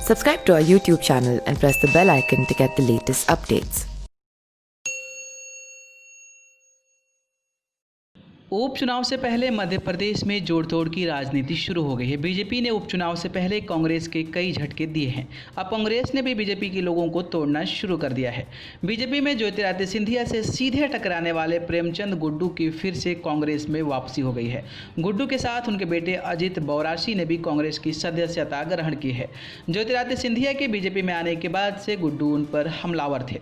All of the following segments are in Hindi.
Subscribe to our YouTube channel and press the bell icon to get the latest updates. उपचुनाव से पहले मध्य प्रदेश में जोड़-तोड़ की राजनीति शुरू हो गई है। बीजेपी ने उपचुनाव से पहले कांग्रेस के कई झटके दिए हैं। अब कांग्रेस ने भी बीजेपी के लोगों को तोड़ना शुरू कर दिया है। बीजेपी में ज्योतिरादित्य सिंधिया से सीधे टकराने वाले प्रेमचंद गुड्डू की फिर से कांग्रेस में वापसी हो गई है। गुड्डू के साथ उनके बेटे अजित बौराशी ने भी कांग्रेस की सदस्यता ग्रहण की है। ज्योतिरादित्य सिंधिया के बीजेपी में आने के बाद से गुड्डू उन पर हमलावर थे।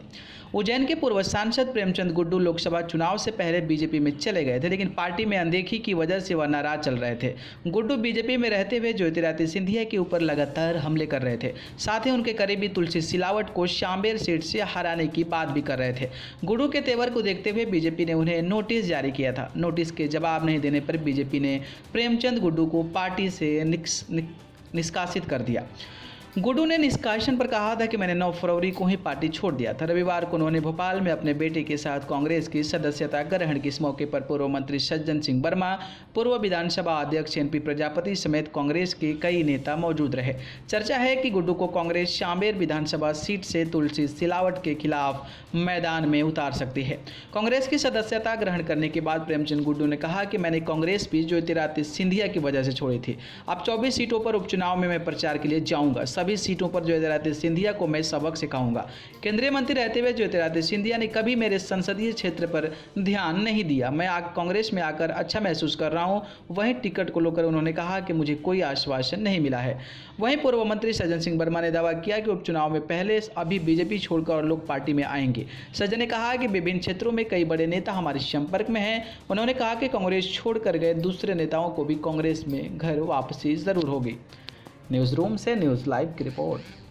उज्जैन के पूर्व सांसद प्रेमचंद गुड्डू लोकसभा चुनाव से पहले बीजेपी में चले गए थे, लेकिन पार्टी में अनदेखी की वजह से वह नाराज चल रहे थे। गुड्डू बीजेपी में रहते हुए ज्योतिरादित्य सिंधिया के ऊपर लगातार हमले कर रहे थे। साथ ही उनके करीबी तुलसी सिलावट को शामबेर सीट से हराने की बात भी कर रहे थे। गुड्डू के तेवर को देखते हुए बीजेपी ने उन्हें नोटिस जारी किया था। नोटिस के जवाब नहीं देने पर बीजेपी ने प्रेमचंद गुड्डू को पार्टी से निष्कासित कर दिया। गुड्डू ने निष्कासन पर कहा था कि मैंने 9 फरवरी को ही पार्टी छोड़ दिया था। रविवार को उन्होंने भोपाल में अपने बेटे के साथ कांग्रेस की सदस्यता ग्रहण की। इस मौके पर पूर्व मंत्री सज्जन सिंह वर्मा, पूर्व विधानसभा अध्यक्ष एनपी प्रजापति समेत कांग्रेस के कई नेता मौजूद रहे। चर्चा है कि गुड्डू को कांग्रेस शामबेर विधानसभा सीट से तुलसी सिलावट के खिलाफ मैदान में उतार सकती है। कांग्रेस की सदस्यता ग्रहण करने के बाद प्रेमचंद गुड्डू ने कहा कि मैंने कांग्रेस भी ज्योतिरादित्य सिंधिया की वजह से छोड़ी थी। अब 24 सीटों पर उपचुनाव में मैं प्रचार के लिए जाऊंगा। सभी सीटों पर ज्योतिरादित्य सिंधिया को मैं सबक सिखाऊंगा। केंद्रीय मंत्री रहते हुए ज्योतिरादित्य सिंधिया ने कभी मेरे संसदीय क्षेत्र पर ध्यान नहीं दिया। मैं कांग्रेस में आकर अच्छा महसूस कर रहा हूं। वहीं टिकट को लेकर उन्होंने कहा कि मुझे कोई आश्वासन नहीं मिला है। वहीं पूर्व मंत्री सज्जन सिंह वर्मा ने दावा किया कि उपचुनाव में पहले अभी बीजेपी छोड़कर और लोग पार्टी में आएंगे। सज्जन ने कहा कि विभिन्न क्षेत्रों में कई बड़े नेता हमारे संपर्क में हैं। उन्होंने कहा कि कांग्रेस छोड़कर गए दूसरे नेताओं को भी कांग्रेस में घर वापसी जरूर होगी। न्यूज़ रूम से न्यूज़ लाइव की रिपोर्ट।